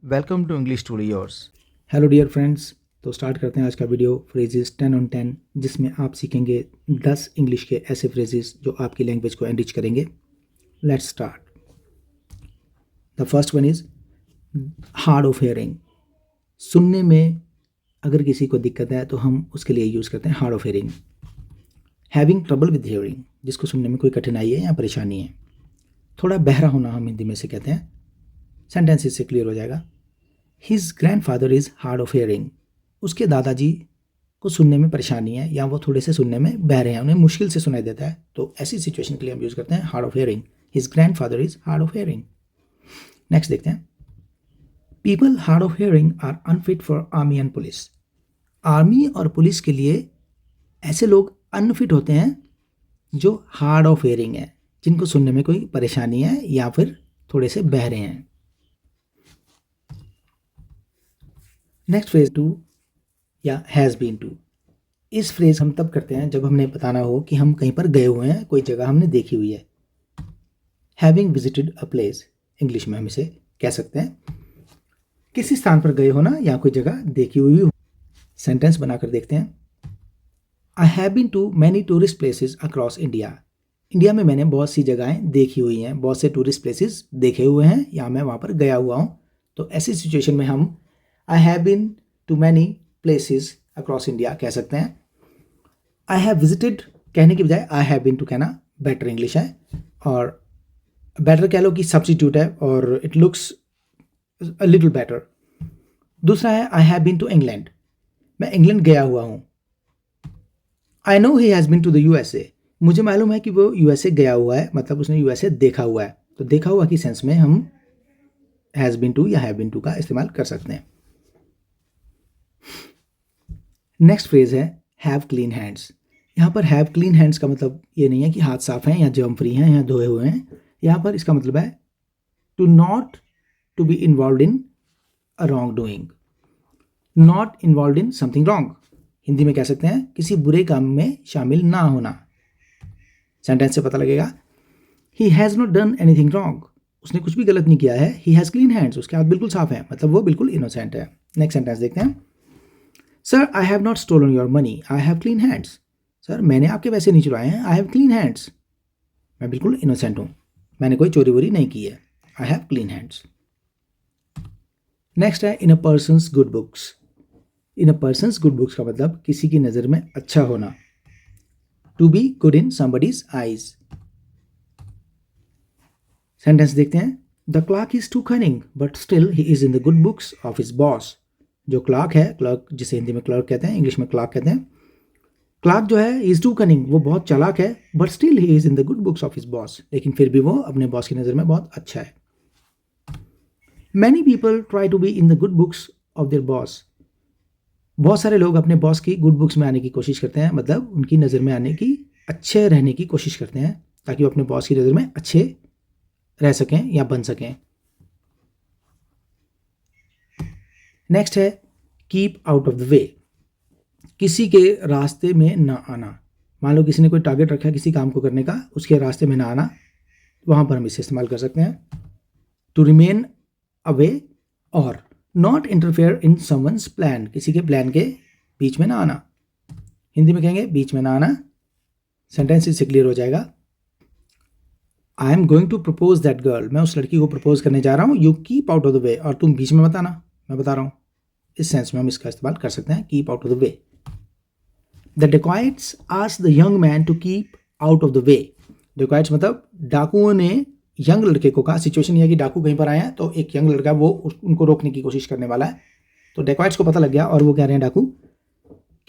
Welcome to English to yours. Hello dear friends. तो start करते हैं आज का वीडियो फ्रेजेस 10 on 10, जिसमें आप सीखेंगे 10 इंग्लिश के ऐसे फ्रेजेस जो आपकी लैंग्वेज को एनरिच करेंगे। Let's start. The first one is hard of hearing. सुनने में अगर किसी को दिक्कत है तो हम उसके लिए यूज़ करते हैं hard of hearing. Having trouble with hearing, जिसको सुनने में कोई कठिनाई है या परेशानी है। थोड़ा बहरा होना हम हिंदी में से कहते हैं। सेंटेंस इससे क्लियर हो जाएगा। His grandfather is hard of hearing. उसके दादाजी को सुनने में परेशानी है या वो थोड़े से सुनने में बहरे हैं, उन्हें मुश्किल से सुनाई देता है, तो ऐसी सिचुएशन के लिए हम यूज़ करते हैं hard of hearing. His grandfather is hard of hearing. Next देखते हैं। People hard of hearing are unfit for army and police. Army और पुलिस के लिए ऐसे लोग अनफिट होते हैं जो हार्ड ऑफ हेयरिंग है, जिनको सुनने में कोई परेशानी है या फिर थोड़े से बहरे हैं। नेक्स्ट फ्रेज टू या हैज़ बीन टू। इस फ्रेज हम तब करते हैं जब हमने बताना हो कि हम कहीं पर गए हुए हैं, कोई जगह हमने देखी हुई है। Having visited a place, English में हम इसे कह सकते हैं किसी स्थान पर गए होना या कोई जगह देखी हुई हो। सेंटेंस बनाकर देखते हैं। I have been to many tourist places across India. India में मैंने बहुत सी जगहें देखी हुई हैं, बहुत से टूरिस्ट प्लेसेस देखे हुए हैं या मैं वहाँ पर गया हुआ हूँ। तो ऐसी सिचुएशन में हम I have been to many places across India कह सकते हैं। आई हैव विजिटेड कहने की बजाय आई हैव बीन टू कहना बेटर इंग्लिश है, और बेटर कह लो कि सब्स्टिट्यूट है और it looks a little better. दूसरा है I have been to England, मैं इंग्लैंड गया हुआ हूँ। I know he has been to the USA, मुझे मालूम है कि वो यूएसए गया हुआ है, मतलब उसने यूएसए देखा हुआ है। तो देखा हुआ की सेंस में हम हैज़ बीन टू या हैव बीन टू का इस्तेमाल कर सकते हैं। नेक्स्ट फ्रेज है हैव क्लीन हैंड्स। यहाँ पर हैव क्लीन हैंड्स का मतलब ये नहीं है कि हाथ साफ हैं या जर्म फ्री हैं या धोए हुए हैं। यहाँ पर इसका मतलब है to not to be involve in a wrong doing, not involve in something wrong. Hindi में कह सकते हैं किसी बुरे काम में शामिल ना होना। सेंटेंस से पता लगेगा he has not done anything wrong, उसने कुछ भी गलत नहीं किया है। ही हैज़ क्लीन हैंड्स, उसके हाथ बिल्कुल साफ हैं, मतलब वो बिल्कुल इनोसेंट है। नेक्स्ट सेंटेंस देखते हैं। Sir I have not stolen your money, I have clean hands. Sir मैंने आपके पैसे नहीं चुराए हैं, आई हैव क्लीन हैंड्स, मैं बिल्कुल इनोसेंट हूँ, मैंने कोई चोरी वोरी नहीं की है। I have clean hands. Next है in a person's good books. In a person's good books का मतलब किसी की नज़र में अच्छा होना। To be good in somebody's eyes. Sentence देखते हैं। The clerk is too cunning but still he is in the good books of his boss. जो क्लार्क है, क्लर्क जिसे हिंदी में क्लर्क कहते हैं, इंग्लिश में क्लार्क कहते हैं। क्लार्क जो है इज टू कनिंग, वो बहुत चालाक है, but still he is in the good books of his boss, लेकिन फिर भी वो अपने बॉस की नज़र में बहुत अच्छा है। Many people try to be in the good books of their boss. बहुत सारे लोग अपने बॉस की गुड बुक्स में आने की कोशिश करते हैं, मतलब उनकी नज़र में आने की, अच्छे रहने की कोशिश करते हैं ताकि वो अपने बॉस की नज़र में अच्छे रह सकें या बन सकें। नेक्स्ट है कीप आउट ऑफ द वे। किसी के रास्ते में ना आना। मान लो किसी ने कोई टारगेट रखा है किसी काम को करने का, उसके रास्ते में ना आना, वहाँ पर हम इसे इस्तेमाल कर सकते हैं। टू रिमेन अवे और not interfere in someone's plan, किसी के प्लान के बीच में ना आना। हिंदी में कहेंगे बीच में ना आना। सेंटेंस इससे क्लियर हो जाएगा। I am going to propose that girl, मैं उस लड़की को प्रपोज करने जा रहा हूँ। You keep out of the way, और तुम बीच में मत आना, मैं बता रहा हूँ। इस सेंस में हम इसका इस्तेमाल कर सकते हैं, keep out of the way. The dacoits asked the young man to keep out of the way. Dacoits मतलब डाकुओं ने यंग लड़के को कहा। सिचुएशन यह है कि डाकू कहीं पर आए हैं, तो एक यंग लड़का वो उनको रोकने की कोशिश करने वाला है। तो डेकॉइट्स को पता लग गया और वो कह रहे हैं डाकू,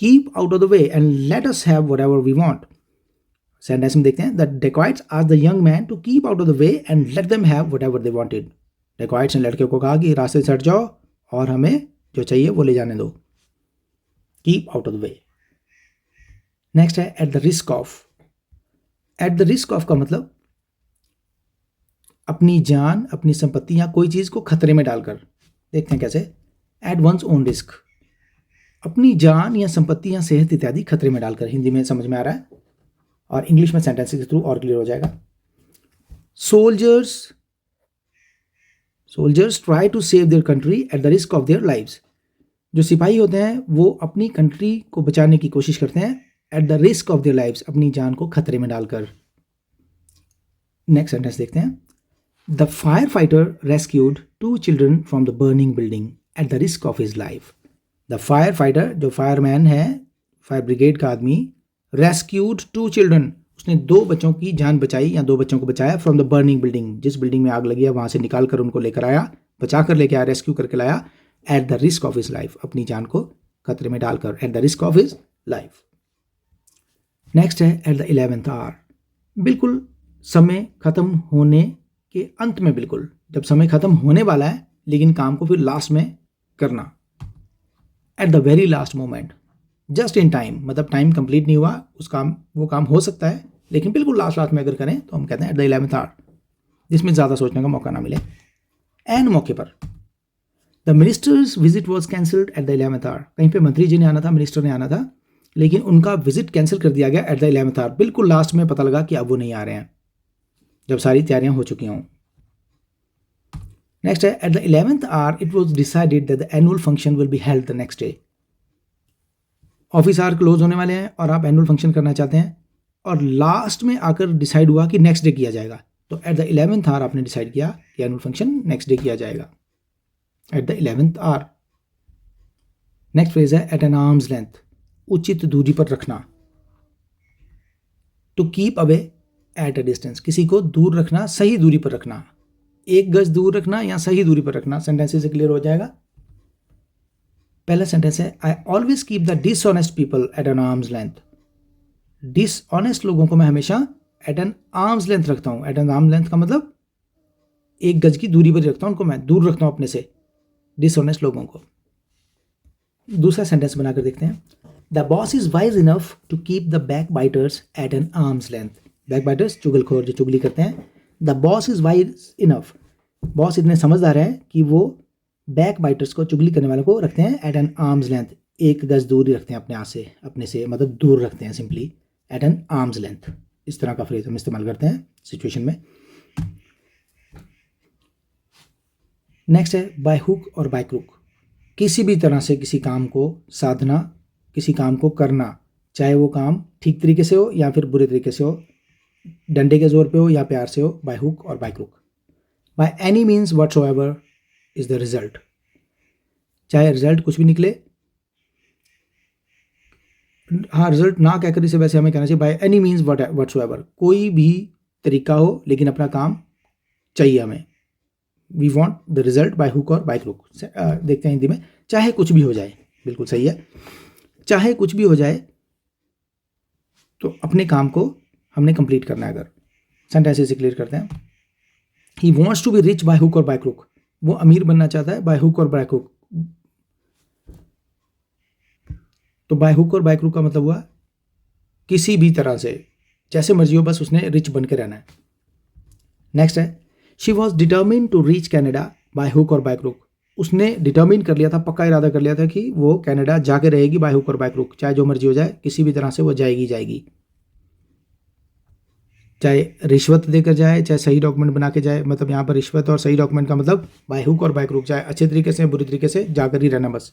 keep out of the way and let us have whatever we want. Sentence में देखते हैं। The dacoits asked the young man to keep out of the way and let them have whatever they wanted. Dacoits ने लड़के को कहा कि रास्ते से हट जाओ और हमें जो चाहिए वो ले जाने दो। Keep out of the way. Next है at the risk of. At the risk of का मतलब अपनी जान, अपनी संपत्ति या कोई चीज़ को खतरे में डालकर। देखते हैं कैसे। एट वंस ओन रिस्क, अपनी जान या संपत्ति या सेहत इत्यादि खतरे में डालकर। हिंदी में समझ में आ रहा है और इंग्लिश में सेंटेंस के थ्रू और क्लियर हो जाएगा। Soldiers soldiers try to save their country at the risk of their lives. जो सिपाही होते हैं वो अपनी कंट्री को बचाने की कोशिश करते हैं eight the risk of their lives, अपनी जान को खतरे में डालकर। नेक्स्ट सेंटेंस देखते हैं। The fire fighter rescued 2 children from the burning building at the risk of his life. The fire fighter, जो फायरमैन है, फायर ब्रिगेड का आदमी, रेस्क्यूड 2 चिल्ड्रन, उसने 2 बच्चों की जान बचाई या 2 बच्चों को बचाया फ्रॉम द बर्निंग बिल्डिंग, जिस बिल्डिंग में आग लगी है वहां से निकाल कर उनको लेकर आया, बचा कर लेके आया, रेस्क्यू करके लाया eight the risk of his life, अपनी जान को खतरे में डालकर, eight the risk of his life. Next है एट द 11th आवर। बिल्कुल समय खत्म होने के अंत में, बिल्कुल जब समय खत्म होने वाला है लेकिन काम को फिर लास्ट में करना, at the very last moment, just in time, मतलब टाइम कंप्लीट नहीं हुआ वो काम हो सकता है लेकिन बिल्कुल लास्ट में अगर करें तो हम कहते हैं एट द 11th आवर, जिसमें ज़्यादा सोचने का मौका ना मिले। एन मौके पर the minister's visit was cancelled at the 11th hour. कहीं पे मंत्री जी ने आना था, मिनिस्टर ने आना था, लेकिन उनका विजिट कैंसिल कर दिया गया एट द 11th आवर। बिल्कुल लास्ट में पता लगा कि अब वो नहीं आ रहे हैं, जब सारी तैयारियां हो चुकी हों। नेक्स्ट है at the 11th hour it was decided that the annual function will be held the next day. Office hour close होने वाले हैं और आप एनुअल फंक्शन करना चाहते हैं और लास्ट में आकर डिसाइड हुआ कि नेक्स्ट डे किया जाएगा, तो एट द 11th आवर आपने डिसाइड किया कि एनुअल फंक्शन नेक्स्ट डे किया जाएगा, at the 11th hour. Next phrase है एट एन आर्म्स लेंथ, उचित दूरी पर रखना। To keep away at a distance, किसी को दूर रखना, सही दूरी पर रखना, 1 गज दूर रखना या सही दूरी पर रखना। सेंटेंसेस से क्लियर हो जाएगा। पहला सेंटेंस है I always keep the dishonest people at an arm's length. Dishonest लोगों को मैं हमेशा एट एन आर्म्स लेंथ रखता हूं। एट एन आर्म लेंथ का मतलब 1 गज की दूरी पर रखता हूं उनको, मैं दूर रखता हूं अपने से डिसऑनेस्ट लोगों को। दूसरा सेंटेंस बनाकर देखते हैं। The boss is wise enough to keep the backbiters at an arm's length. Backbiters चुगलखोर, जो चुगली करते हैं। The boss is wise enough, boss इतने समझदार है कि वो बैक बाइटर्स को, चुगली करने वालों को रखते हैं एट एन आर्म्स लेंथ, 1 गज दूरी रखते हैं अपने से मतलब दूर रखते हैं simply, at an arm's length. इस तरह का फ्रेज हम इस्तेमाल करते हैं सिचुएशन में। नेक्स्ट है by hook or by crook. किसी भी तरह से किसी काम को साधना, किसी काम को करना, चाहे वो काम ठीक तरीके से हो या फिर बुरे तरीके से हो, डंडे के जोर पे हो या प्यार से हो, by hook or by crook. By any means whatsoever is the result, चाहे रिजल्ट कुछ भी निकले, हाँ रिजल्ट ना कहकर इसे वैसे हमें कहना चाहिए बाय एनी मीन्स व्हाटसोएवर, कोई भी तरीका हो लेकिन अपना काम चाहिए हमें। We want the result by hook or by crook. देखते हैं हिंदी में, चाहे कुछ भी हो जाए, बिल्कुल सही है, चाहे कुछ भी हो जाए तो अपने काम को हमने कंप्लीट करना है। अगर सेंटेंस से क्लियर करते हैं, he wants to be rich by hook or by crook, वो अमीर बनना चाहता है by hook or by crook. तो by hook or by crook का मतलब हुआ किसी भी तरह से, जैसे मर्जी हो, बस उसने रिच बन के रहना है। नेक्स्ट है she was determine to reach Canada by hook or by crook. उसने डिटर्मिन कर लिया था, पक्का इरादा कर लिया था कि वो कनाडा जाके रहेगी bye hook or by crook, चाहे जो मर्जी हो जाए, किसी भी तरह से वो जाएगी, चाहे रिश्वत देकर जाए, चाहे सही डॉक्यूमेंट बना के जाए। मतलब यहाँ पर रिश्वत और सही डॉक्यूमेंट का मतलब bye hook or by crook, चाहे अच्छे तरीके से बुरी तरीके से जाकर ही रहना बस।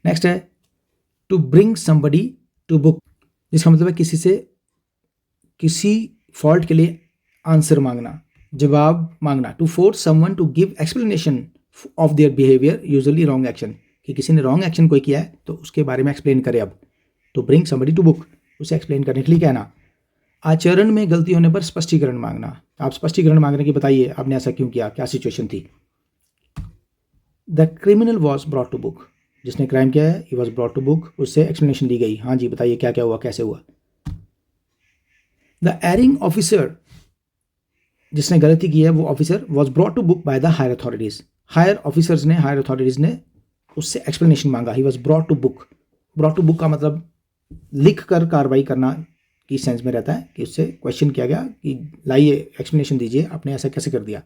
नेक्स्ट है to bring somebody to book, जिसका मतलब है किसी से किसी फॉल्ट के लिए आंसर मांगना, जवाब मांगना। To force someone to give explanation of their behaviour usually wrong action, कि किसी ने रॉन्ग एक्शन कोई किया है तो उसके बारे में एक्सप्लेन करे। अब to bring somebody to book, उसे एक्सप्लेन करने के लिए कहना। आचरण में गलती होने पर स्पष्टीकरण मांगना, आप स्पष्टीकरण मांग रहे हैं कि बताइए आपने ऐसा क्यों किया, क्या सिचुएशन थी। The criminal was brought to book, जिसने क्राइम किया है, he was brought to book, उससे एक्सप्लेनेशन दी गई, हाँ जी बताइए क्या क्या हुआ, कैसे हुआ। द एरिंग ऑफिसर, जिसने गलती की है वो officer, was brought to book by the higher authorities, higher officers ने, हायर अथॉरिटीज ने उससे एक्सप्लेनेशन मांगा। He was brought to book, brought to book का मतलब लिख कर कार्रवाई करना की सेंस में रहता है कि उससे क्वेश्चन किया गया कि लाइए एक्सप्लेनेशन दीजिए, आपने ऐसा कैसे कर दिया।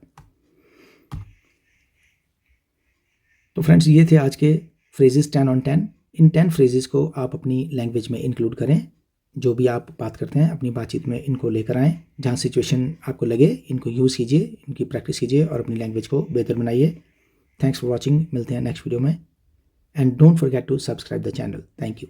तो फ्रेंड्स ये थे आज के फ्रेजेस 10 on 10। इन 10 फ्रेजेस को आप अपनी लैंग्वेज में इंक्लूड करें, जो भी आप बात करते हैं अपनी बातचीत में इनको लेकर आएँ, जहाँ सिचुएशन आपको लगे इनको यूज़ कीजिए, इनकी प्रैक्टिस कीजिए और अपनी लैंग्वेज को बेहतर बनाइए। थैंक्स फॉर वॉचिंग, मिलते हैं नेक्स्ट वीडियो में, and don't forget to subscribe the channel. Thank you.